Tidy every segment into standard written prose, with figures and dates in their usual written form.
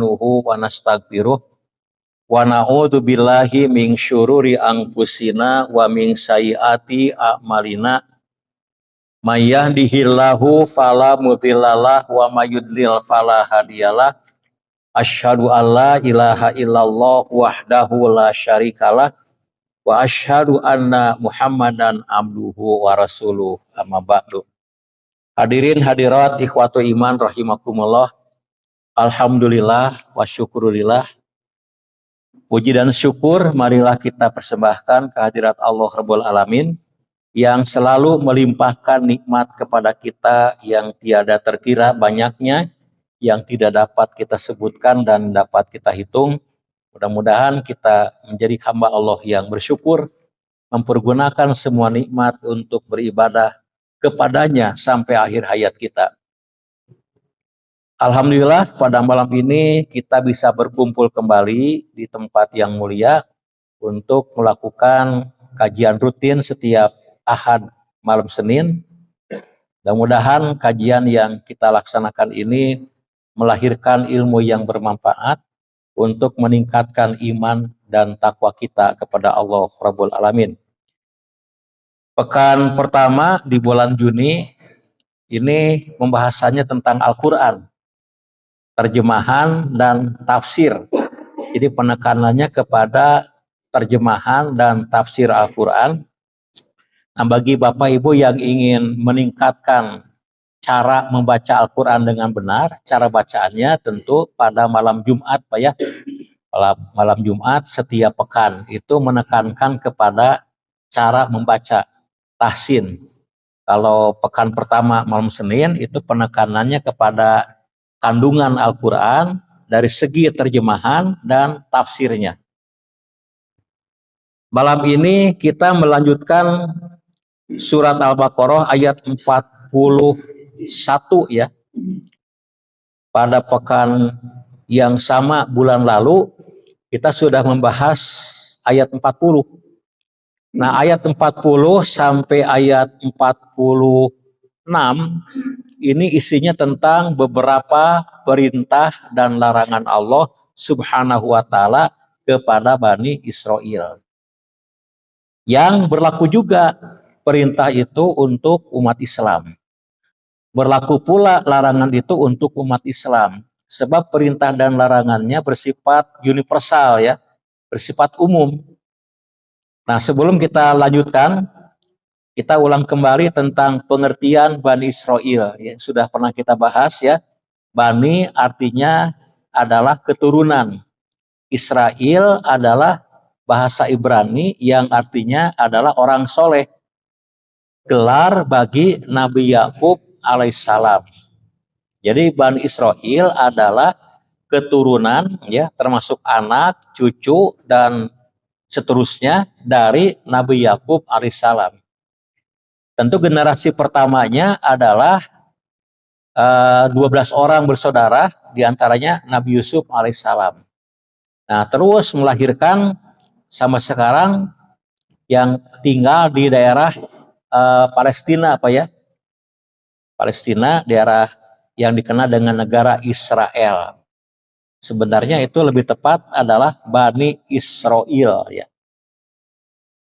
nasta'inuhu wa nastaghfiruh wa na'udzu billahi min syururi anfusina wa min sayyiati a'malina may yahdihillahu fala mudhillalah wa may yudlil fala hadiyalah asyhadu alla ilaha illallah wahdahu la syarikalah wa asyhadu anna Muhammadan abduhu wa rasuluh amma ba'du. Hadirin hadirat ikhwatu iman rahimakumullah. Alhamdulillah wa syukurillah. Puji dan syukur marilah kita persembahkan kehadirat Allah Rabbul Alamin yang selalu melimpahkan nikmat kepada kita yang tiada terkira banyaknya, yang tidak dapat kita sebutkan dan dapat kita hitung. Mudah-mudahan kita menjadi hamba Allah yang bersyukur, mempergunakan semua nikmat untuk beribadah kepadanya sampai akhir hayat kita. Alhamdulillah pada malam ini kita bisa berkumpul kembali di tempat yang mulia untuk melakukan kajian rutin setiap Ahad malam Senin. Mudah-mudahan kajian yang kita laksanakan ini melahirkan ilmu yang bermanfaat untuk meningkatkan iman dan takwa kita kepada Allah Rabbul Alamin. Pekan pertama di bulan Juni ini pembahasannya tentang Al-Quran, terjemahan dan tafsir. Jadi penekanannya kepada terjemahan dan tafsir Al-Quran. Nah, bagi Bapak Ibu yang ingin meningkatkan cara membaca Al-Quran dengan benar, cara bacaannya tentu pada malam Jumat, Pak ya. Malam Jumat setiap pekan itu menekankan kepada cara membaca tahsin. Kalau pekan pertama malam Senin itu penekanannya kepada kandungan Al-Quran dari segi terjemahan dan tafsirnya. Malam ini kita melanjutkan surat Al-Baqarah ayat 41 ya. Pada pekan yang sama bulan lalu kita sudah membahas ayat 40. Nah, ayat 40 sampai ayat 46 ini isinya tentang beberapa perintah dan larangan Allah Subhanahu wa taala kepada Bani Israel. Yang berlaku juga perintah itu untuk umat Islam. Berlaku pula larangan itu untuk umat Islam. Sebab perintah dan larangannya bersifat universal ya, bersifat umum. Nah, sebelum kita lanjutkan, kita ulang kembali tentang pengertian Bani Israel. Ya, sudah pernah kita bahas ya. Bani artinya adalah keturunan. Israel adalah bahasa Ibrani yang artinya adalah orang soleh. Gelar bagi Nabi Yakub alaihissalam. Jadi Bani Israel adalah keturunan ya, termasuk anak, cucu dan seterusnya dari Nabi Yakub alaihissalam. Tentu generasi pertamanya adalah 12 orang bersaudara, diantaranya Nabi Yusuf alaihissalam. Nah, terus melahirkan sampai sekarang yang tinggal di daerah Palestina, apa ya? Palestina, daerah yang dikenal dengan negara Israel. Sebenarnya itu lebih tepat adalah Bani Israel ya.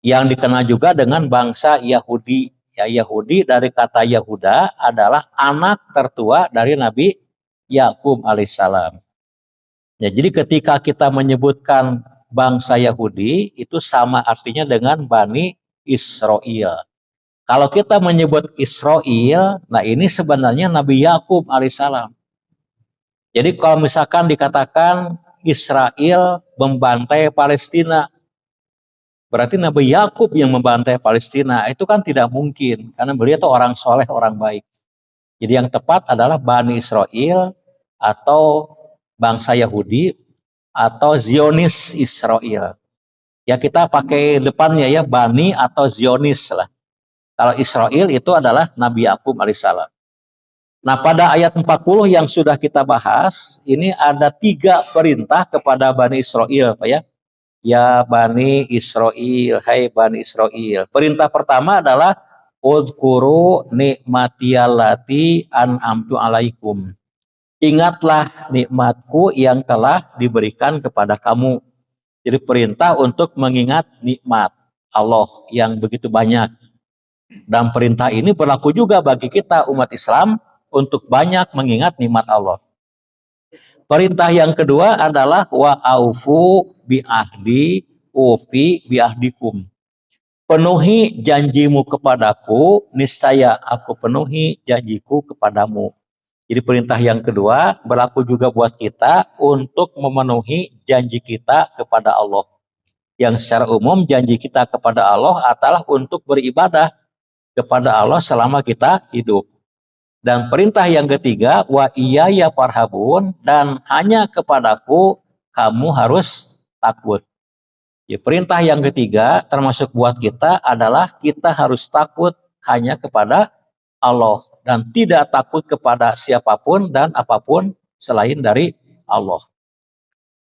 Yang dikenal juga dengan bangsa Yahudi. Ya, Yahudi dari kata Yahuda adalah anak tertua dari Nabi Yakub alaihissalam. Ya, jadi ketika kita menyebutkan bangsa Yahudi itu sama artinya dengan Bani Israel. Kalau kita menyebut Israel, nah ini sebenarnya Nabi Yakub alaihissalam. Jadi kalau misalkan dikatakan Israel membantai Palestina, berarti Nabi Yakub yang membantai Palestina, itu kan tidak mungkin karena beliau itu orang soleh, orang baik. Jadi yang tepat adalah Bani Israel atau bangsa Yahudi atau Zionis Israel. Ya kita pakai depannya ya Bani atau Zionis lah. Kalau Israel itu adalah Nabi Yakub alaihissalam. Nah, pada ayat 40 yang sudah kita bahas, ini ada 3 perintah kepada Bani Israel, Pak ya. Ya Bani Israel, hai Bani Israel. Perintah pertama adalah udhkuru ni'matiyallati an'amtu alaikum. ingatlah nikmatku yang telah diberikan kepada kamu. Jadi perintah untuk mengingat nikmat Allah yang begitu banyak. Dan perintah ini berlaku juga bagi kita umat Islam untuk banyak mengingat nikmat Allah. Perintah yang kedua adalah wa aufu bi ahdi ufi bi ahdikum. Penuhi janjimu kepadaku, niscaya aku penuhi janjiku kepadamu. Jadi perintah yang kedua berlaku juga buat kita untuk memenuhi janji kita kepada Allah. Yang secara umum janji kita kepada Allah adalah untuk beribadah kepada Allah selama kita hidup. Dan perintah yang ketiga, wa iyaya farhabun, dan hanya kepadaku kamu harus takut. Ya, perintah yang ketiga termasuk buat kita adalah kita harus takut hanya kepada Allah dan tidak takut kepada siapapun dan apapun selain dari Allah.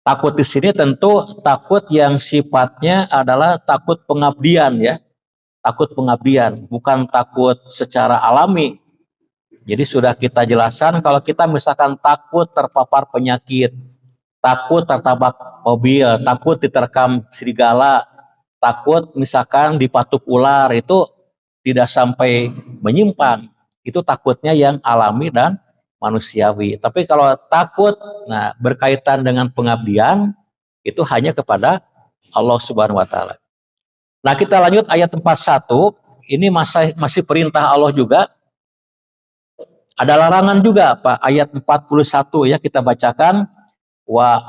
Takut di sini tentu takut yang sifatnya adalah takut pengabdian ya. Takut pengabdian, bukan takut secara alami. Jadi sudah kita jelaskan kalau kita misalkan takut terpapar penyakit, takut tertabrak mobil, takut diterkam serigala, takut misalkan dipatuk ular, itu tidak sampai menyimpang. Itu takutnya yang alami dan manusiawi. Tapi kalau takut berkaitan dengan pengabdian, itu hanya kepada Allah Subhanahu wa taala. Nah, kita lanjut ayat 41. Ini masih perintah Allah juga. Ada larangan juga, Pak. Ayat 41 ya kita bacakan. Wa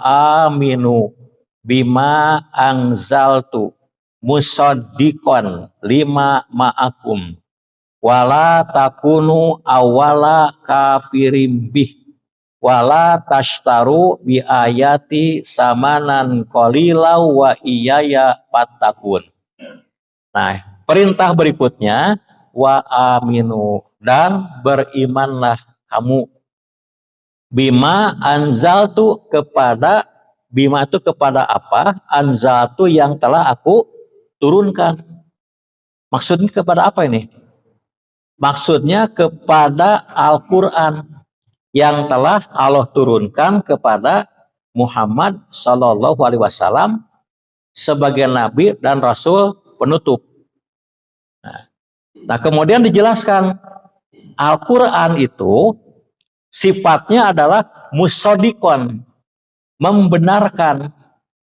aminu bima anzaltu musaddiqan lima ma'akum wala takunu awala kafirim bih wala tashtaru bi ayati samanan qalila wa iyaya fattakun. Nah, perintah berikutnya wa aminu, dan berimanlah kamu bima anzaltu, kepada bima itu kepada apa? Anzaltu yang telah aku turunkan. Maksudnya kepada apa ini? Maksudnya kepada Al-Quran yang telah Allah turunkan kepada Muhammad Sallallahu Alaihi Wasallam sebagai Nabi dan Rasul penutup. Nah, kemudian dijelaskan Al-Quran itu sifatnya adalah musodikon, membenarkan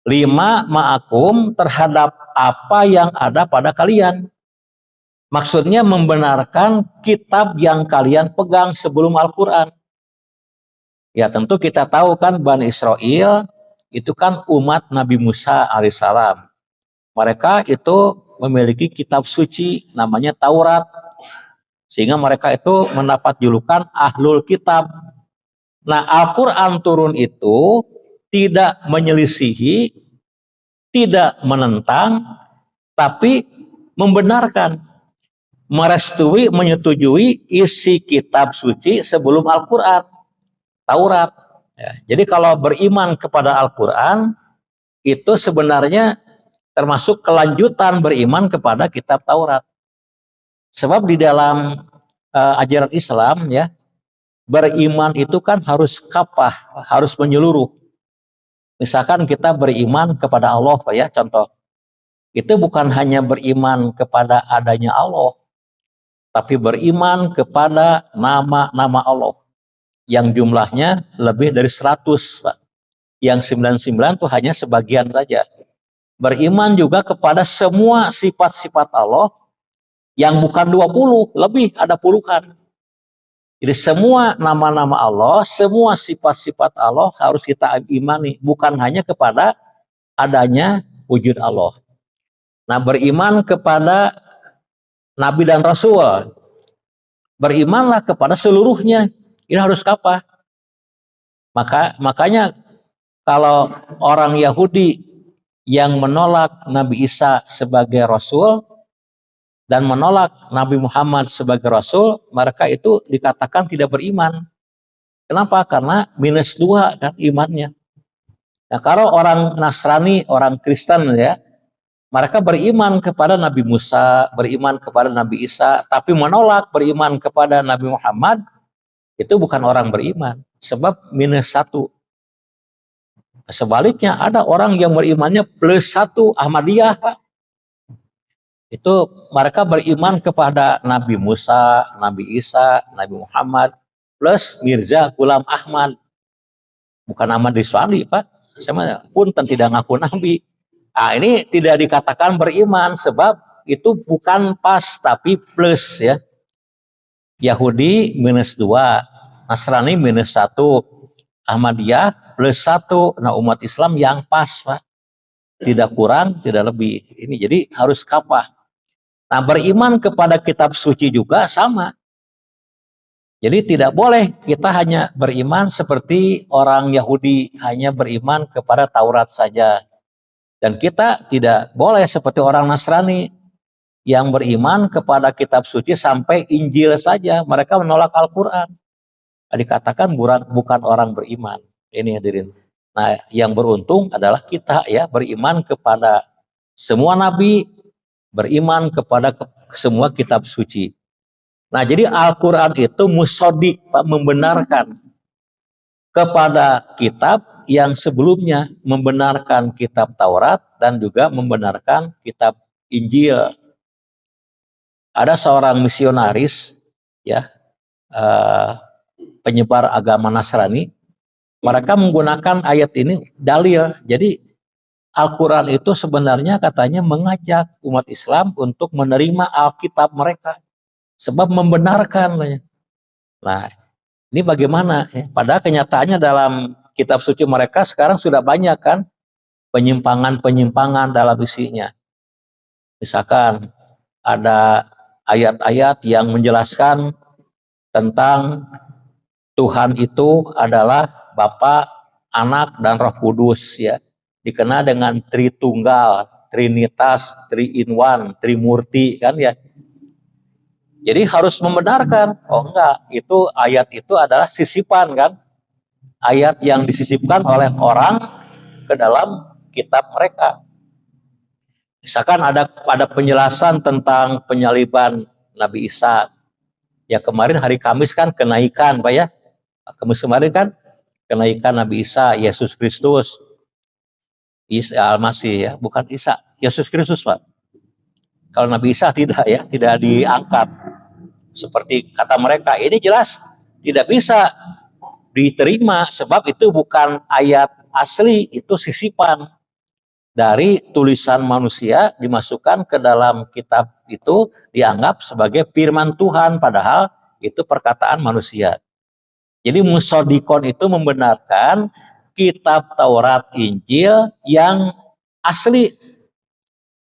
lima ma'akum, terhadap apa yang ada pada kalian. Maksudnya membenarkan kitab yang kalian pegang sebelum Al-Quran. Ya tentu kita tahu kan Bani Israel itu kan umat Nabi Musa alaihissalam. Mereka itu memiliki kitab suci namanya Taurat. Sehingga mereka itu mendapat julukan Ahlul Kitab. Nah, Al-Quran turun itu tidak menyelisihi, tidak menentang, tapi membenarkan, merestui, menyetujui isi kitab suci sebelum Al-Quran, Taurat. Ya, jadi kalau beriman kepada Al-Quran, itu sebenarnya termasuk kelanjutan beriman kepada kitab Taurat. Sebab di dalam ajaran Islam ya, beriman itu kan harus kafah, harus menyeluruh. Misalkan kita beriman kepada Allah, Pak ya, contoh. Itu bukan hanya beriman kepada adanya Allah, tapi beriman kepada nama-nama Allah yang jumlahnya lebih dari 100, Pak. Yang 99 itu hanya sebagian saja. Beriman juga kepada semua sifat-sifat Allah yang bukan 20, lebih ada puluhan. Jadi semua nama-nama Allah, semua sifat-sifat Allah harus kita imani, bukan hanya kepada adanya wujud Allah. Nah, beriman kepada Nabi dan Rasul, berimanlah kepada seluruhnya. Ini harus kafah. Makanya kalau orang Yahudi yang menolak Nabi Isa sebagai Rasul dan menolak Nabi Muhammad sebagai Rasul, mereka itu dikatakan tidak beriman. Kenapa? Karena -2 kan imannya. Nah, kalau orang Nasrani, orang Kristen ya, mereka beriman kepada Nabi Musa, beriman kepada Nabi Isa, tapi menolak beriman kepada Nabi Muhammad, itu bukan orang beriman, sebab minus satu. Sebaliknya ada orang yang berimannya plus satu, Ahmadiyah, Pak. Itu mereka beriman kepada Nabi Musa, Nabi Isa, Nabi Muhammad, plus Mirza Ghulam Ahmad. Bukan Ahmad Rizwali, Pak. Saya pun tidak ngaku Nabi. Nah, ini tidak dikatakan beriman, sebab itu bukan pas, tapi plus ya. Yahudi minus 2, Nasrani minus 1, Ahmadiyah plus 1. Nah, umat Islam yang pas, Pak. Tidak kurang, tidak lebih. Ini jadi harus kapah. Nah, beriman kepada kitab suci juga sama. Jadi tidak boleh kita hanya beriman seperti orang Yahudi, hanya beriman kepada Taurat saja. Dan kita tidak boleh seperti orang Nasrani yang beriman kepada kitab suci sampai Injil saja. Mereka menolak Al-Quran. Dikatakan bukan orang beriman. Ini hadirin. Nah, yang beruntung adalah kita ya, beriman kepada semua nabi, beriman kepada semua kitab suci. Nah, jadi Al-Quran itu musodik, Pak, membenarkan kepada kitab yang sebelumnya, membenarkan kitab Taurat dan juga membenarkan kitab Injil. Ada seorang misionaris, ya, penyebar agama Nasrani, mereka menggunakan ayat ini dalil. Jadi Al-Quran itu sebenarnya katanya mengajak umat Islam untuk menerima Alkitab mereka. Sebab membenarkan. Nah, ini bagaimana? Padahal kenyataannya dalam kitab suci mereka sekarang sudah banyak kan penyimpangan-penyimpangan dalam isinya. Misalkan ada ayat-ayat yang menjelaskan tentang Tuhan itu adalah Bapa, Anak, dan Roh Kudus ya. Dikenal dengan Tritunggal, Trinitas, Three-in-One, Trimurti kan ya. Jadi harus membenarkan, oh enggak, itu ayat itu adalah sisipan kan, ayat yang disisipkan oleh orang ke dalam kitab mereka. Misalkan ada penjelasan tentang penyaliban Nabi Isa. Ya kemarin hari Kamis kan kenaikan, Pak ya. Kamis kemarin kan kenaikan Nabi Isa, Yesus Kristus. Isa Al-Masih ya, bukan Isa, Yesus Kristus, Pak. Kalau Nabi Isa tidak ya, tidak diangkat. Seperti kata mereka, ini jelas tidak bisa diterima sebab itu bukan ayat asli, itu sisipan dari tulisan manusia dimasukkan ke dalam kitab, itu dianggap sebagai firman Tuhan padahal itu perkataan manusia. Jadi musodikon itu membenarkan kitab Taurat Injil yang asli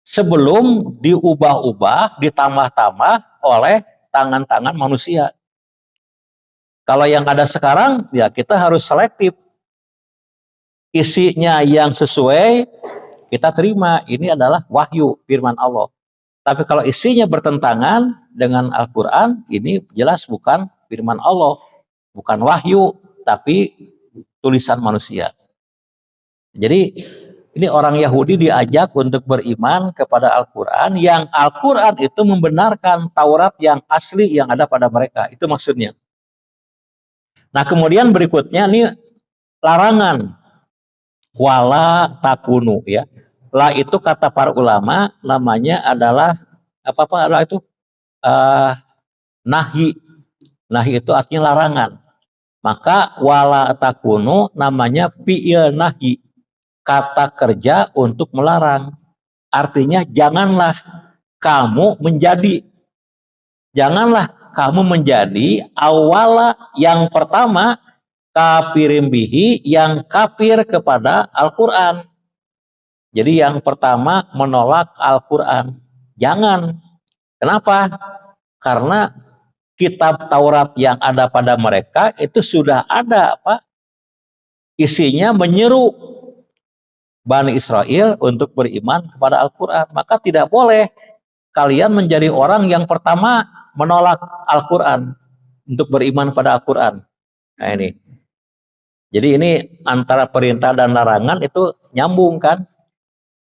sebelum diubah-ubah, ditambah-tambah oleh tangan-tangan manusia. Kalau yang ada sekarang, ya kita harus selektif. Isinya yang sesuai, kita terima. Ini adalah wahyu, firman Allah. Tapi kalau isinya bertentangan dengan Al-Quran, ini jelas bukan firman Allah. Bukan wahyu, tapi tulisan manusia. Jadi, ini orang Yahudi diajak untuk beriman kepada Al-Quran, yang Al-Quran itu membenarkan Taurat yang asli yang ada pada mereka. Itu maksudnya. Nah, kemudian berikutnya ini larangan. Wala takunu ya. La itu kata para ulama namanya adalah apa itu? Nahi. Nahi itu artinya larangan. Maka wala takunu namanya fi'il nahi. Kata kerja untuk melarang. Artinya janganlah kamu menjadi. Janganlah kamu menjadi awala yang pertama kafirin bihi, yang kafir kepada Al-Quran. Jadi yang pertama menolak Al-Quran. Jangan. Kenapa? Karena kitab Taurat yang ada pada mereka itu sudah ada apa? Isinya menyeru Bani Israel untuk beriman kepada Al-Quran. Maka tidak boleh kalian menjadi orang yang pertama menolak Al-Quran untuk beriman pada Al-Quran. Nah ini. Jadi ini antara perintah dan larangan itu nyambung kan?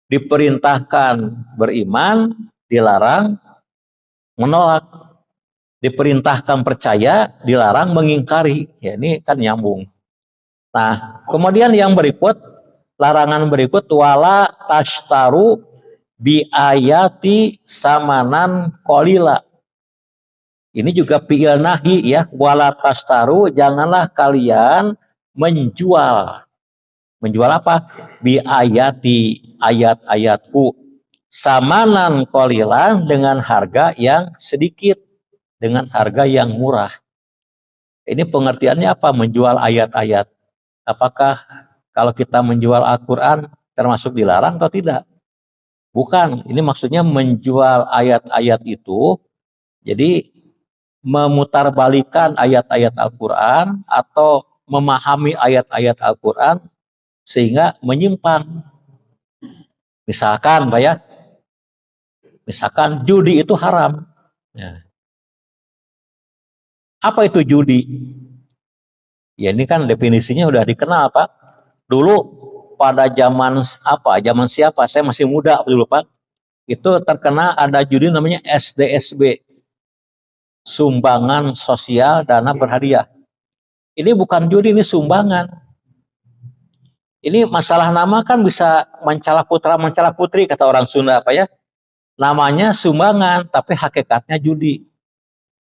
Diperintahkan beriman, dilarang menolak. Diperintahkan percaya, dilarang mengingkari. Ya, ini kan nyambung. Nah, kemudian yang berikut, larangan berikut, wala tashtaru bi ayati samanan kolila. Ini juga fi'il nahi ya, wala tashtaru, janganlah kalian menjual. Menjual apa? Bi ayati, ayat-ayatku. Samanan kolilan, dengan harga yang sedikit, dengan harga yang murah. Ini pengertiannya apa? Menjual ayat-ayat. Apakah kalau kita menjual Al-Quran termasuk dilarang atau tidak? Bukan, ini maksudnya menjual ayat-ayat itu, jadi memutarbalikan ayat-ayat Al-Quran atau memahami ayat-ayat Al-Quran sehingga menyimpang. Misalkan Pak ya, misalkan judi itu haram. Ya. Apa itu judi? Ya ini kan definisinya udah dikenal Pak. Dulu pada zaman apa? Zaman siapa? Saya masih muda dulu Pak. Itu terkena ada judi namanya SDSB. Sumbangan Sosial Dana Berhadiah. Ini bukan judi, ini sumbangan. Ini masalah nama kan bisa mencela putra, mencela putri kata orang Sunda apa ya? Namanya sumbangan, tapi hakikatnya judi.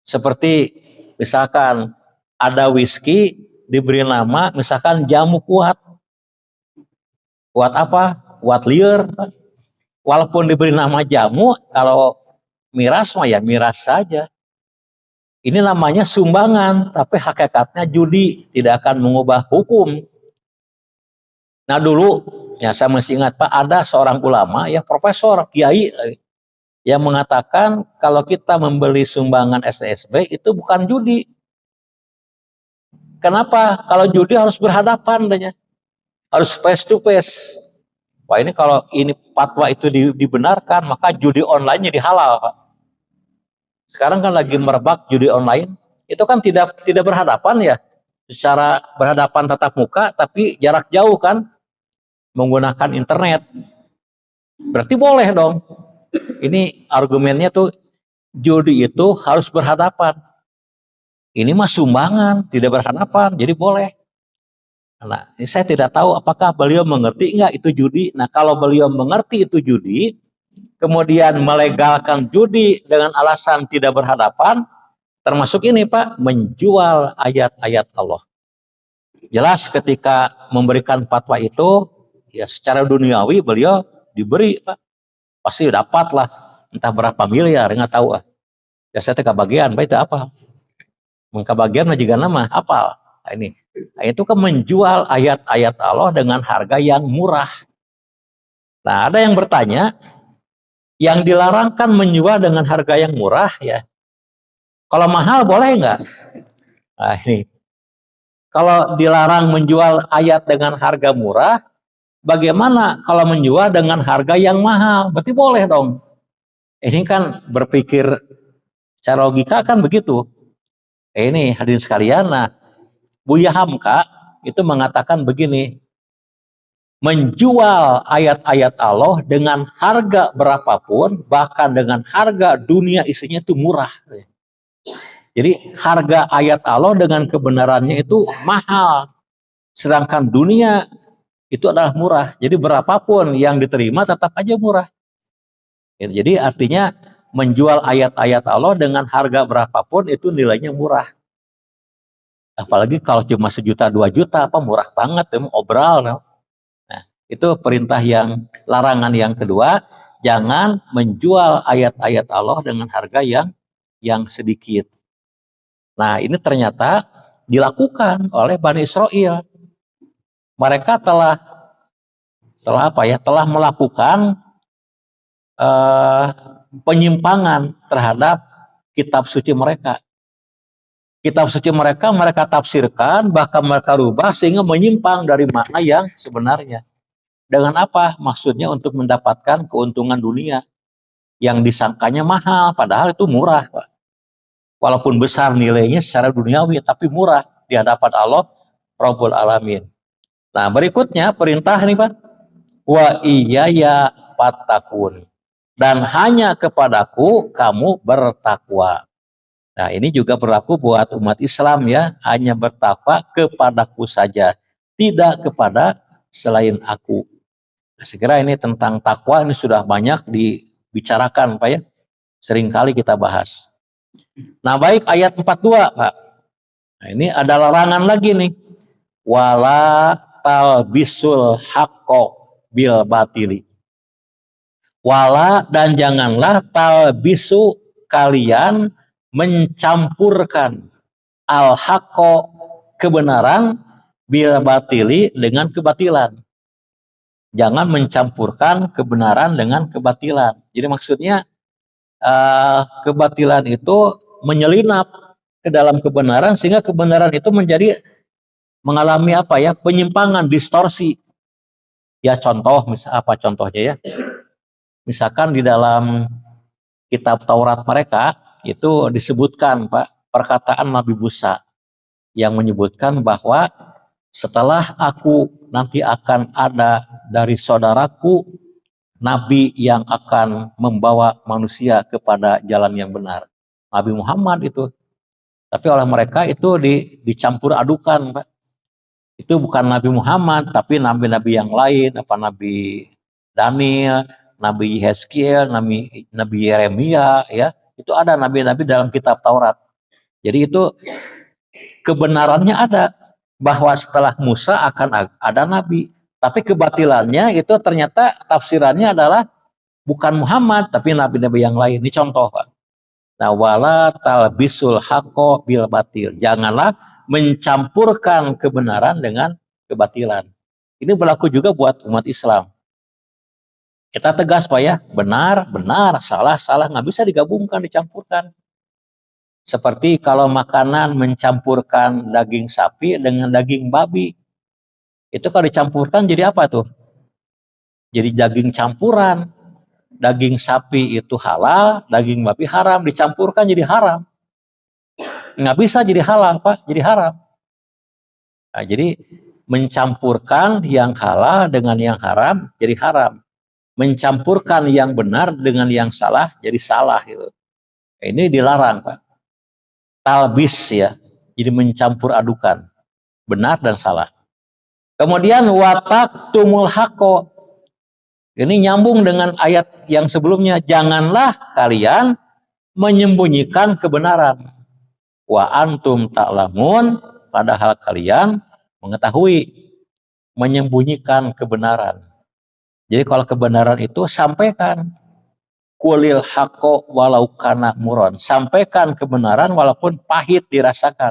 Seperti misalkan ada whisky diberi nama misalkan jamu kuat. Kuat apa? Kuat liar. Walaupun diberi nama jamu, kalau miras mah ya miras saja. Ini namanya sumbangan, tapi hakikatnya judi, tidak akan mengubah hukum. Nah dulu, ya saya masih ingat Pak, ada seorang ulama, ya profesor, kiai, yang mengatakan kalau kita membeli sumbangan SSB itu bukan judi. Kenapa? Kalau judi harus berhadapan, harus face to face. Wah ini kalau ini fatwa itu dibenarkan, maka judi online jadi halal Pak. Sekarang kan lagi merebak judi online, itu kan tidak berhadapan ya, secara berhadapan tatap muka, tapi jarak jauh kan, menggunakan internet. Berarti boleh dong. Ini argumennya tuh judi itu harus berhadapan. Ini mah sumbangan, tidak berhadapan, jadi boleh. Nah, ini saya tidak tahu apakah beliau mengerti enggak itu judi. Nah, kalau beliau mengerti itu judi, kemudian melegalkan judi dengan alasan tidak berhadapan, termasuk ini Pak, menjual ayat-ayat Allah. Jelas ketika memberikan fatwa itu, ya secara duniawi beliau diberi Pak, pasti dapat lah, entah berapa miliar, nggak tahu. Ya saya kebagian, Pak itu apa? Mengkabagian juga nama, apal. Nah, ini, nah, itu kan menjual ayat-ayat Allah dengan harga yang murah. Nah ada yang bertanya, yang dilarang kan menjual dengan harga yang murah ya. Kalau mahal boleh nggak? Nah ini, kalau dilarang menjual ayat dengan harga murah, bagaimana kalau menjual dengan harga yang mahal? Berarti boleh dong. Ini kan berpikir secara logika kan begitu. Ini hadirin sekalian, nah Buya Hamka itu mengatakan begini, menjual ayat-ayat Allah dengan harga berapapun, bahkan dengan harga dunia isinya itu murah. Jadi harga ayat Allah dengan kebenarannya itu mahal, sedangkan dunia itu adalah murah. Jadi berapapun yang diterima tetap aja murah. Jadi artinya menjual ayat-ayat Allah dengan harga berapapun itu nilainya murah. Apalagi kalau cuma 1 juta 2 juta, apa murah banget, obral. Nah, itu perintah yang larangan yang kedua, jangan menjual ayat-ayat Allah dengan harga yang sedikit. Nah, ini ternyata dilakukan oleh Bani Israel. Mereka telah apa ya? Telah melakukan penyimpangan terhadap kitab suci mereka. Kitab suci mereka tafsirkan, bahkan mereka rubah sehingga menyimpang dari makna yang sebenarnya. Dengan apa? Maksudnya untuk mendapatkan keuntungan dunia yang disangkanya mahal, padahal itu murah, Pak. Walaupun besar nilainya secara duniawi, tapi murah di hadapan Allah Rabbul Alamin. Nah, berikutnya perintah nih, Pak. Wa iyaya fattaqun. Dan hanya kepadaku kamu bertakwa. Nah, ini juga berlaku buat umat Islam ya, hanya bertakwa kepadaku saja, tidak kepada selain aku. Nah, segera ini tentang takwa ini sudah banyak dibicarakan Pak ya, seringkali kita bahas. Nah, baik ayat 42 Pak. Nah, ini ada larangan lagi nih. Wala talbisul haqqo bil batili. Wala dan janganlah talbisu kalian mencampurkan al haqqo kebenaran bil batili dengan kebatilan. Jangan mencampurkan kebenaran dengan kebatilan. Jadi maksudnya kebatilan itu menyelinap ke dalam kebenaran sehingga kebenaran itu menjadi mengalami apa ya, penyimpangan, distorsi. Ya contoh, misal apa contohnya ya? Misalkan di dalam kitab Taurat mereka itu disebutkan Pak perkataan Nabi Musa yang menyebutkan bahwa setelah aku nanti akan ada dari saudaraku nabi yang akan membawa manusia kepada jalan yang benar. Nabi Muhammad itu. Tapi oleh mereka itu dicampur adukan Pak. Itu bukan Nabi Muhammad, tapi nabi-nabi yang lain, apa Nabi Daniel, Nabi Yeskiel, Nabi Yeremia, ya itu ada nabi-nabi dalam kitab Taurat. Jadi itu kebenarannya ada bahwa setelah Musa akan ada nabi, tapi kebatilannya itu ternyata tafsirannya adalah bukan Muhammad, tapi nabi-nabi yang lain. Ini contoh Pak. Nah, wala talbisul haqqo bil batil. Janganlah mencampurkan kebenaran dengan kebatilan. Ini berlaku juga buat umat Islam. Kita tegas Pak ya, benar, benar, salah, salah, nggak bisa digabungkan, dicampurkan. Seperti kalau makanan mencampurkan daging sapi dengan daging babi. Itu kalau dicampurkan jadi apa tuh? Jadi daging campuran. Daging sapi itu halal, daging babi haram, dicampurkan jadi haram. Nggak bisa jadi halal Pak, jadi haram. Nah, jadi mencampurkan yang halal dengan yang haram jadi haram. Mencampurkan yang benar dengan yang salah jadi salah gitu. Ini dilarang Pak. Talbis ya, jadi mencampur adukan benar dan salah. Kemudian watak tumul hako. Ini nyambung dengan ayat yang sebelumnya. Janganlah kalian menyembunyikan kebenaran. Wa antum ta'lamun, padahal kalian mengetahui, menyembunyikan kebenaran. Jadi kalau kebenaran itu sampaikan. Kulil haqqo walau kana muron. Sampaikan kebenaran walaupun pahit dirasakan.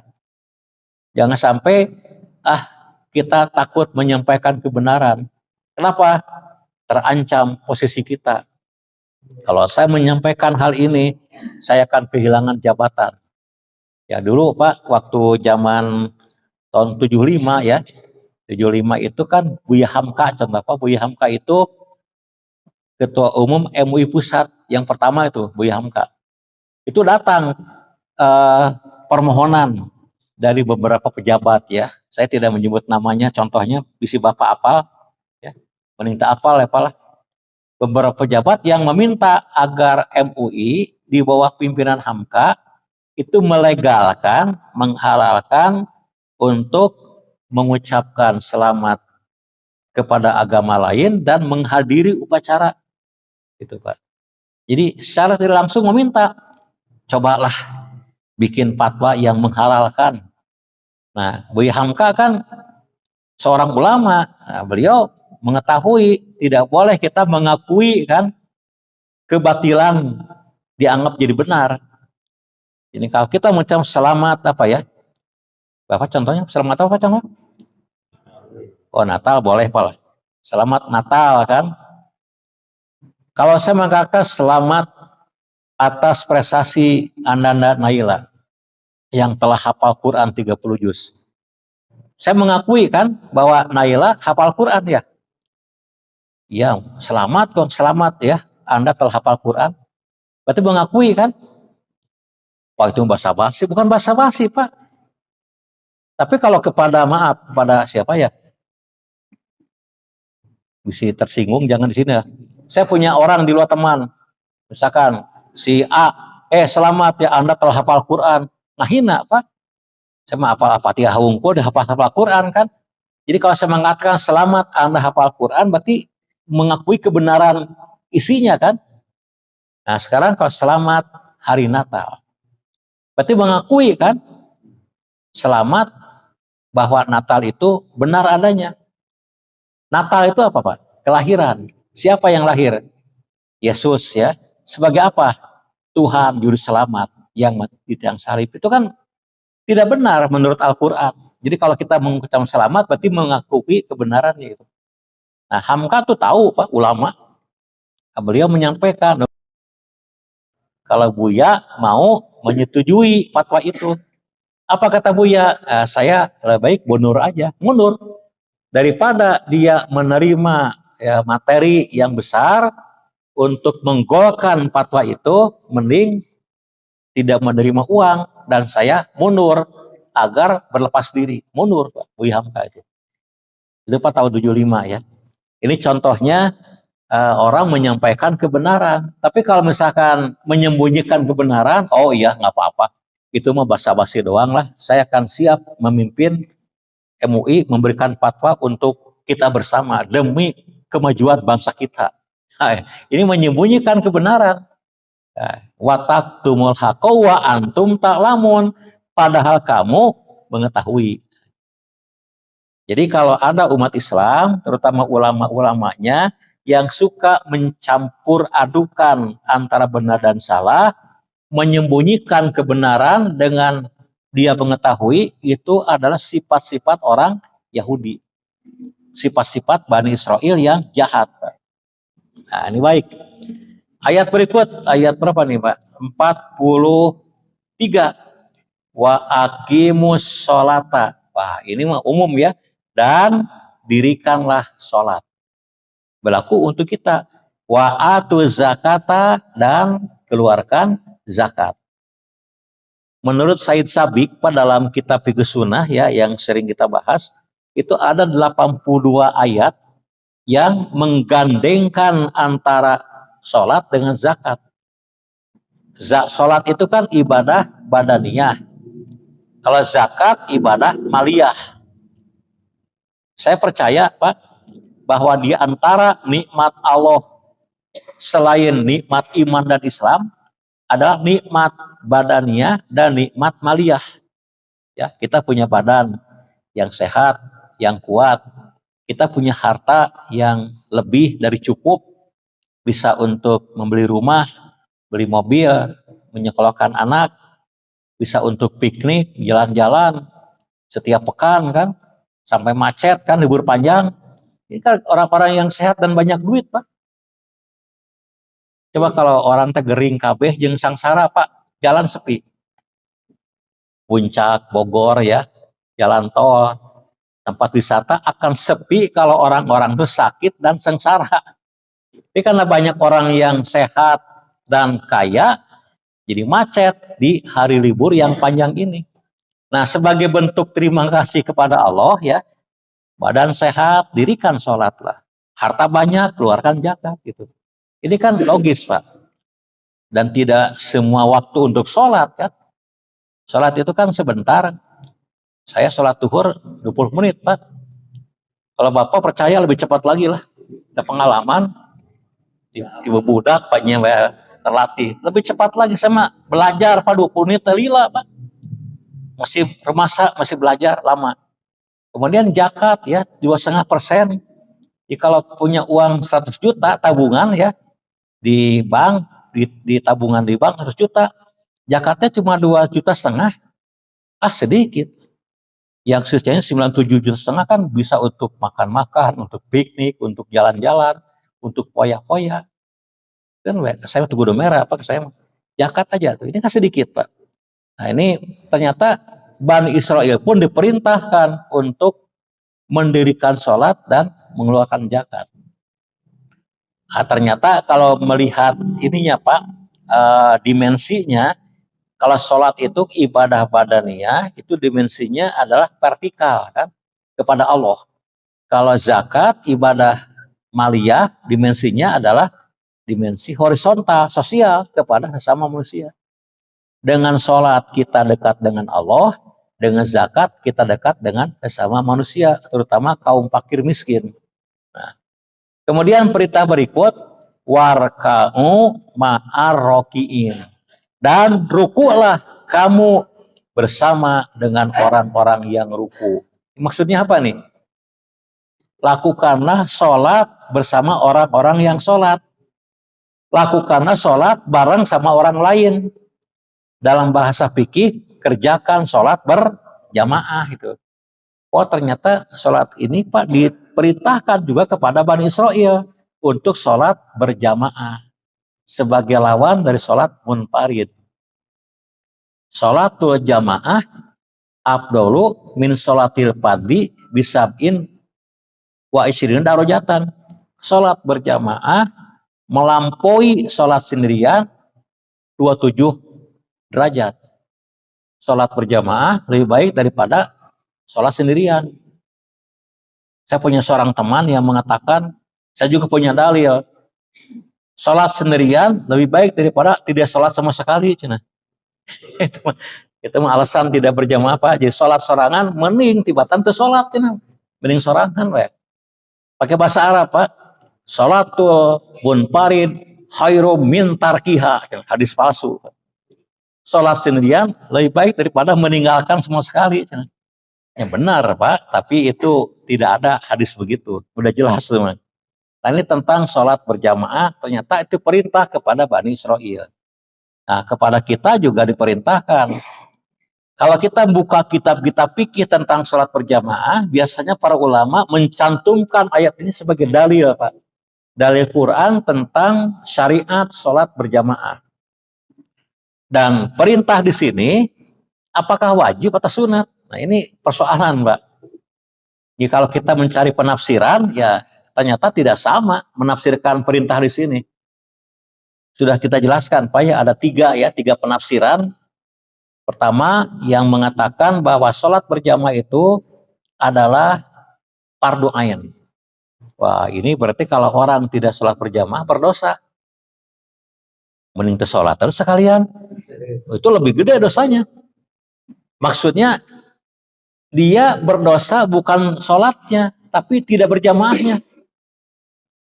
Jangan sampai kita takut menyampaikan kebenaran. Kenapa? Terancam posisi kita. Kalau saya menyampaikan hal ini, saya akan kehilangan jabatan. Ya dulu Pak, waktu zaman tahun 75 ya, 75 itu kan Buya Hamka, contoh apa? Buya Hamka itu Ketua Umum MUI Pusat yang pertama itu, Buya Hamka. Itu datang permohonan dari beberapa pejabat ya. Saya tidak menyebut namanya, contohnya bisi Bapak apal, ya, meminta apal ya Pak. Beberapa pejabat yang meminta agar MUI di bawah pimpinan Hamka itu melegalkan, menghalalkan untuk mengucapkan selamat kepada agama lain dan menghadiri upacara itu Pak. Jadi secara tidak langsung meminta, cobalah bikin fatwa yang menghalalkan. Nah, Buya Hamka kan seorang ulama, nah, beliau mengetahui tidak boleh kita mengakui kan kebatilan dianggap jadi benar. Jadi kalau kita mengucap selamat apa ya? Bapak contohnya selamat apa contoh? Oh Natal boleh Pak. Selamat Natal kan? Kalau saya mengatakan selamat atas prestasi Ananda Naila yang telah hafal Quran 30 juz. Saya mengakui kan bahwa Naila hafal Quran ya. Ya, selamat kok, selamat ya. Anda telah hafal Quran. Berarti mengakui kan? Wah itu basa-basi, bukan basa-basi Pak. Tapi kalau kepada siapa ya? Bisa tersinggung jangan di sini ya. Saya punya orang di luar teman. Misalkan si A selamat ya Anda telah hafal Quran. Ngahina Pak. Saya mah hafal Al-Fatihah hungkul, hafal Quran kan. Jadi kalau saya mengatakan selamat Anda hafal Quran, berarti mengakui kebenaran isinya kan. Nah sekarang kalau selamat hari Natal, berarti mengakui kan selamat bahwa Natal itu benar adanya. Natal itu apa Pak? Kelahiran. Siapa yang lahir? Yesus ya. Sebagai apa? Tuhan Juru Selamat yang mati di tiang salib. Itu kan tidak benar menurut Al-Quran. Jadi kalau kita mengucapkan selamat berarti mengakui kebenarannya itu. Nah Hamka tuh tahu Pak, ulama. Beliau menyampaikan kalau Buya mau menyetujui fatwa itu. Apa kata Buya? Saya lebih baik mundur aja. Mundur. Daripada dia menerima ya, materi yang besar untuk menggolkan fatwa itu, mending tidak menerima uang dan saya mundur agar berlepas diri. Mundur Pak Buya Hamka itu. Itu Pak tahun 75 ya. Ini contohnya orang menyampaikan kebenaran. Tapi kalau misalkan menyembunyikan kebenaran, oh iya nggak apa-apa. Itu mah basa-basi doang lah. Saya akan siap memimpin MUI memberikan fatwa untuk kita bersama demi kemajuan bangsa kita. Nah, ini menyembunyikan kebenaran. Watak tumul wa antum ta'lamun. Padahal kamu mengetahui. Jadi kalau ada umat Islam, terutama ulama-ulamanya, yang suka mencampur adukan antara benar dan salah, menyembunyikan kebenaran dengan dia mengetahui, itu adalah sifat-sifat orang Yahudi. Sifat-sifat Bani Israel yang jahat. Nah ini baik. Ayat berikut, ayat berapa nih Pak? 43. Wa aqimus sholata. Wah ini mah umum ya. Dan dirikanlah sholat. Berlaku untuk kita. Wa atu zakata dan keluarkan zakat. Menurut Said Sabiq dalam kitab Fiqh Sunnah ya yang sering kita bahas, itu ada 82 ayat yang menggandengkan antara sholat dengan zakat. Sholat itu kan ibadah badaniyah. Kalau zakat ibadah maliyah. Saya percaya Pak bahwa di antara nikmat Allah selain nikmat iman dan Islam adalah nikmat badaniyah dan nikmat maliyah. Ya, kita punya badan yang sehat, yang kuat. Kita punya harta yang lebih dari cukup, bisa untuk membeli rumah, beli mobil, menyekolahkan anak, bisa untuk piknik, jalan-jalan setiap pekan kan, sampai macet kan, libur panjang. Ini kan orang-orang yang sehat dan banyak duit Pak. Coba kalau orang tegering kabeh jeung sangsara Pak, jalan sepi. Puncak, Bogor ya, jalan tol, tempat wisata akan sepi kalau orang-orang itu sakit dan sengsara. Ini karena banyak orang yang sehat dan kaya, jadi macet di hari libur yang panjang ini. Nah, sebagai bentuk terima kasih kepada Allah ya, badan sehat, dirikan sholatlah. Harta banyak, keluarkan zakat gitu. Ini kan logis Pak. Dan tidak semua waktu untuk sholat kan. Sholat itu kan sebentar. Saya sholat duhur 20 menit Pak. Kalau Bapak percaya lebih cepat lagi lah. Ada pengalaman. Tiba budak Paknya terlatih. Lebih cepat lagi sama belajar Pak 20 menit lila Pak. Masih remasa, masih belajar lama. Kemudian zakat ya 2,5%. Jadi kalau punya uang 100 juta tabungan ya di bank, di tabungan di bank 100 juta, zakatnya cuma 2,5 juta, sedikit. Yang sisanya 97,5 juta kan bisa untuk makan-makan, untuk piknik, untuk jalan-jalan, untuk poya-poya. Kan saya tuh kudu merah apa saya zakat aja tuh. Ini kan sedikit Pak. Nah ini ternyata Bani Israel pun diperintahkan untuk mendirikan sholat dan mengeluarkan zakat. Nah, ternyata kalau melihat ininya Pak, dimensinya, kalau sholat itu ibadah badaniyah, itu dimensinya adalah vertikal kan, kepada Allah. Kalau zakat, ibadah maliyah, dimensinya adalah dimensi horizontal, sosial, kepada sesama manusia. Dengan sholat kita dekat dengan Allah, dengan zakat kita dekat dengan sesama manusia, terutama kaum fakir miskin. Nah, kemudian perintah berikut, warka'u ma'ar rokiin, dan rukulah kamu bersama dengan orang-orang yang ruku. Maksudnya apa nih? Lakukanlah sholat bersama orang-orang yang sholat. Lakukanlah sholat bareng sama orang lain. Dalam bahasa fikih, kerjakan sholat berjamaah itu. Oh ternyata sholat ini Pak diperintahkan juga kepada Bani Israel untuk sholat berjamaah sebagai lawan dari sholat munfarid. Sholatul jamaah afdalu min sholatil fadli bisab'in wa isyirin darajatan. Sholat berjamaah melampaui sholat sendirian 27 derajat. Sholat berjamaah lebih baik daripada sholat sendirian. Saya punya seorang teman yang mengatakan, saya juga punya dalil, sholat sendirian lebih baik daripada tidak sholat sama sekali. Cina. itu mah alasan tidak berjamaah Pak. Jadi sholat sorangan mending tibatan ke sholat. Cina. Mending sorangan we. Pakai bahasa Arab Pak. Sholatul munfarid khairu min tarkiha. Hadis palsu. Sholat sendirian lebih baik daripada meninggalkan semua sekali. Ya benar Pak, tapi itu tidak ada hadis begitu. Udah jelas teman. Nah ini tentang sholat berjamaah, ternyata itu perintah kepada Bani Israel. Nah kepada kita juga diperintahkan. Kalau kita buka kitab-kitab fikih tentang sholat berjamaah, biasanya para ulama mencantumkan ayat ini sebagai dalil Pak. Dalil Quran tentang syariat sholat berjamaah. Dan perintah di sini, apakah wajib atau sunat? Nah ini persoalan Mbak. Jadi kalau kita mencari penafsiran, ya ternyata tidak sama menafsirkan perintah di sini. Sudah kita jelaskan, Pak ya ada tiga penafsiran. Pertama yang mengatakan bahwa sholat berjamaah itu adalah fardu ain. Wah ini berarti kalau orang tidak sholat berjamaah berdosa. Mending sholat terus sekalian. Itu lebih gede dosanya. Maksudnya dia berdosa bukan sholatnya, tapi tidak berjamaahnya.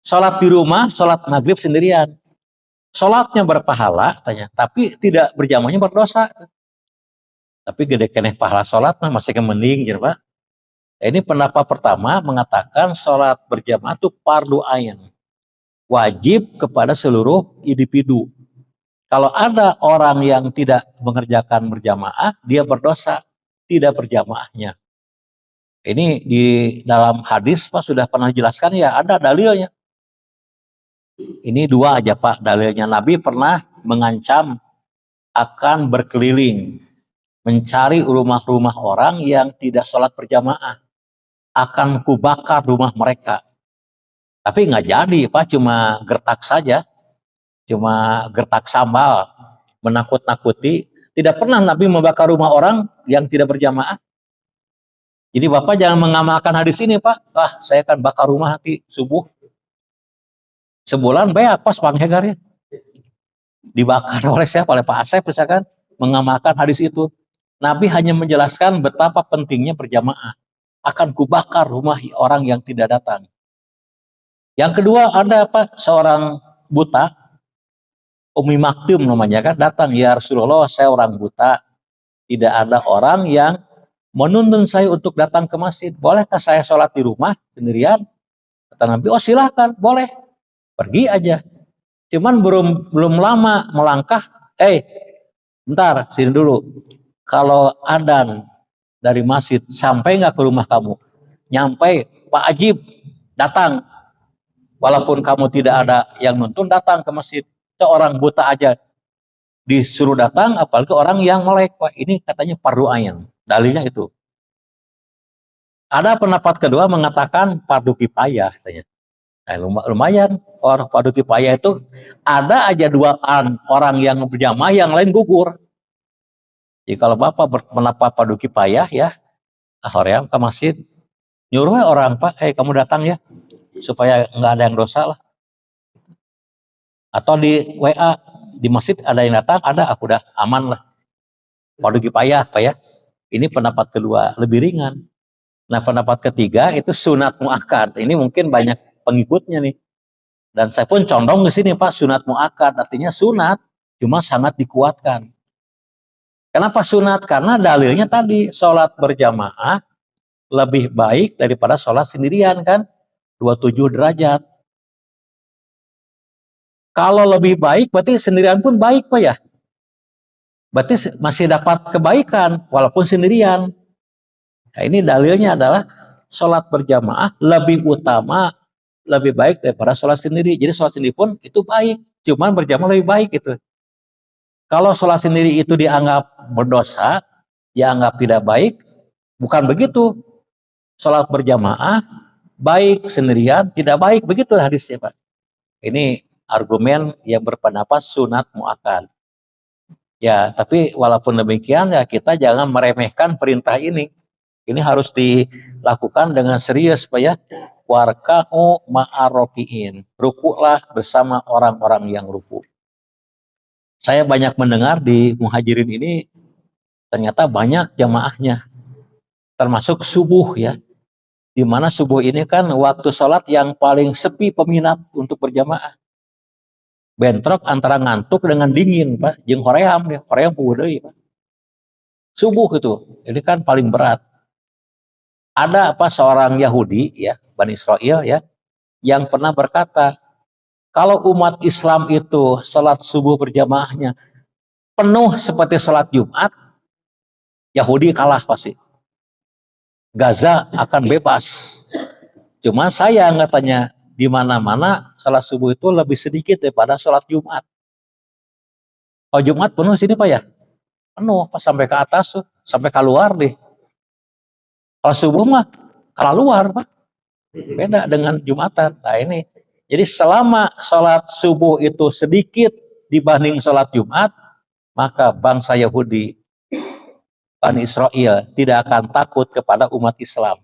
Sholat di rumah, sholat maghrib sendirian. Sholatnya berpahala, tanya, tapi tidak berjamaahnya berdosa. Tapi gede keneh pahala sholat masih mending, ya Pak. Ini pendapat pertama mengatakan sholat berjamaah itu fardu ain. Wajib kepada seluruh individu. Kalau ada orang yang tidak mengerjakan berjamaah, dia berdosa, tidak berjamaahnya. Ini di dalam hadis Pak sudah pernah jelaskan ya, ada dalilnya. Ini dua aja Pak dalilnya. Nabi pernah mengancam akan berkeliling mencari rumah-rumah orang yang tidak sholat berjamaah. Akan kubakar rumah mereka. Tapi nggak jadi Pak, cuma gertak saja. Cuma gertak sambal, menakut-nakuti. Tidak pernah Nabi membakar rumah orang yang tidak berjamaah. Jadi Bapak jangan mengamalkan hadis ini Pak. Saya akan bakar rumah nanti subuh. Sebulan banyak pas panghegar ya. Dibakar oleh siapa? Oleh Pak Asep misalkan. Mengamalkan hadis itu. Nabi hanya menjelaskan betapa pentingnya berjamaah. Akan kubakar rumah orang yang tidak datang. Yang kedua ada Pak seorang buta. Umi Maktum namanya kan datang, ya Rasulullah saya orang buta, tidak ada orang yang menuntun saya untuk datang ke masjid, bolehkah saya sholat di rumah sendirian? Kata Nabi, oh silahkan, boleh, pergi aja. Cuman belum lama melangkah, bentar, sini dulu. Kalau adzan dari masjid sampai nggak ke rumah kamu? Nyampe, Pak Ajib datang, walaupun kamu tidak ada yang nuntun datang ke masjid. Orang buta aja disuruh datang, apalagi orang yang melek Pak. Ini katanya fardu ain. Dalilnya itu. Ada pendapat kedua mengatakan fardu kifayah katanya. Nah, lumayan orang fardu kifayah itu ada aja duaan orang yang berjamaah yang lain gugur. Jadi kalau Bapak berpendapat fardu kifayah ya, hoream ke masjid nyuruh orang Pak, kamu datang ya supaya nggak ada yang dosa lah. Atau di WA di masjid ada yang datang, ada aku udah aman lah. Waduh payah Pak ya. Ini pendapat kedua, lebih ringan. Nah pendapat ketiga itu sunat muakkad. Ini mungkin banyak pengikutnya nih. Dan saya pun condong ke sini Pak, sunat muakkad. Artinya sunat, cuma sangat dikuatkan. Kenapa sunat? Karena dalilnya tadi, sholat berjamaah lebih baik daripada sholat sendirian kan. 27 derajat. Kalau lebih baik, berarti sendirian pun baik Pak ya. Berarti masih dapat kebaikan, walaupun sendirian. Nah, ini dalilnya adalah sholat berjamaah lebih utama, lebih baik daripada sholat sendiri. Jadi sholat sendiri pun itu baik, cuman berjamaah lebih baik gitu. Kalau sholat sendiri itu dianggap berdosa, dianggap tidak baik, bukan begitu. Sholat berjamaah baik, sendirian tidak baik, begitu hadisnya Pak. Ini argumen yang berpendapat sunat muakkad. Ya, tapi walaupun demikian ya kita jangan meremehkan perintah ini. Ini harus dilakukan dengan serius Pak ya. Warka'u ma'arokiin. Rukuklah bersama orang-orang yang ruku. Saya banyak mendengar di Muhajirin ini ternyata banyak jamaahnya. Termasuk subuh ya. Di mana subuh ini kan waktu sholat yang paling sepi peminat untuk berjamaah. Bentrok antara ngantuk dengan dingin Pak. Jeung hoream ya. Hoream puguh deui Pak. Subuh itu. Ini kan paling berat. Ada apa seorang Yahudi ya, Bani Israel ya, yang pernah berkata, kalau umat Islam itu sholat subuh berjamaahnya penuh seperti sholat Jumat, Yahudi kalah pasti. Gaza akan bebas. Cuma sayang katanya, di mana-mana sholat subuh itu lebih sedikit daripada sholat Jumat. Kalau Jumat penuh sini Pak ya? Penuh, pas sampai ke atas tuh, sampai keluar deh. Kalau subuh mah keluar Pak. Beda dengan Jumatan. Nah ini, jadi selama sholat subuh itu sedikit dibanding sholat Jumat, maka bangsa Yahudi, Bani Israel, tidak akan takut kepada umat Islam.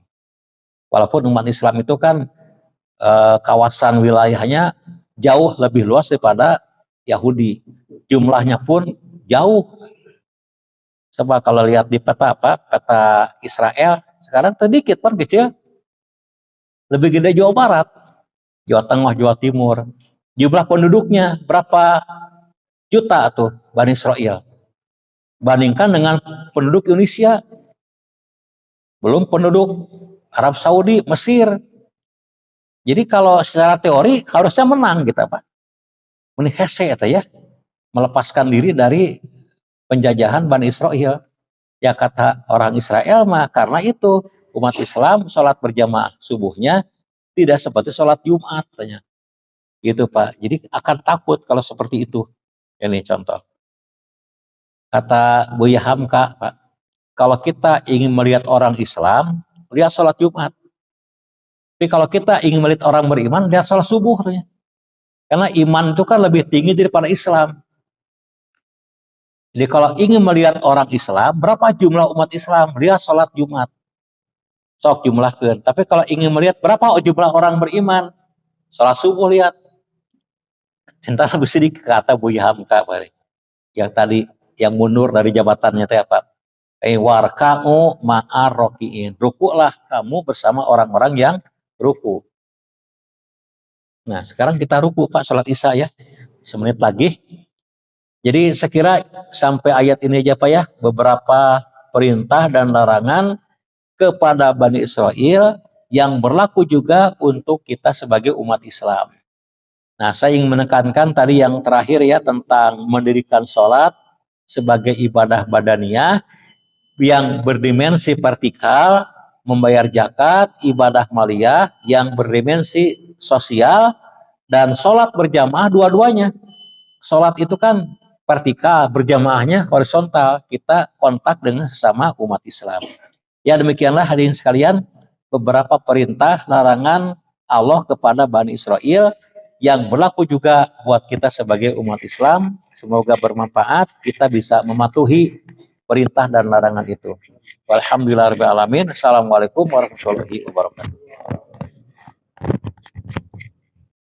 Walaupun umat Islam itu kan kawasan wilayahnya jauh lebih luas daripada Yahudi. Jumlahnya pun jauh. Coba kalau lihat di peta peta Israel, sekarang sedikit kan kecil. Lebih gede Jawa Barat, Jawa Tengah, Jawa Timur. Jumlah penduduknya berapa juta tuh Bani Israel. Bandingkan dengan penduduk Indonesia. Belum penduduk Arab Saudi, Mesir. Jadi kalau secara teori harusnya menang kita Pak. Ini hese ya. Melepaskan diri dari penjajahan Bani Israel. Ya kata orang Israel mah karena itu umat Islam sholat berjamaah subuhnya tidak seperti sholat Jumat katanya. Gitu Pak. Jadi akan takut kalau seperti itu. Ini contoh. Kata Buya Hamka Pak, kalau kita ingin melihat orang Islam, lihat sholat Jumat. Tapi kalau kita ingin melihat orang beriman, lihat sholat subuh katanya. Karena iman itu kan lebih tinggi daripada Islam. Jadi kalau ingin melihat orang Islam, berapa jumlah umat Islam? Lihat sholat Jumat. Sok jumlahkan. Tapi kalau ingin melihat berapa jumlah orang beriman, sholat subuh lihat. Cinta lebih sedikit kata Buya Hamka yang tadi yang mundur dari jabatannya teh apa? Warka'u ma'arrokiin. Rukuklah kamu bersama orang-orang yang ruku. Nah sekarang kita ruku Pak sholat isya ya. Semenit lagi. Jadi sekira sampai ayat ini aja Pak ya. Beberapa perintah dan larangan kepada Bani Israel yang berlaku juga untuk kita sebagai umat Islam. Nah, saya ingin menekankan tadi yang terakhir ya tentang mendirikan sholat sebagai ibadah badaniyah yang berdimensi vertikal, membayar zakat, ibadah maliyah yang berdimensi sosial, dan sholat berjamaah dua-duanya. Sholat itu kan vertikal, berjamaahnya horizontal. Kita kontak dengan sesama umat Islam. Ya demikianlah hadirin sekalian beberapa perintah larangan Allah kepada Bani Israel yang berlaku juga buat kita sebagai umat Islam. Semoga bermanfaat, kita bisa mematuhi perintah dan larangan itu. Walhamdulillahirabbil alamin. Assalamualaikum warahmatullahi wabarakatuh.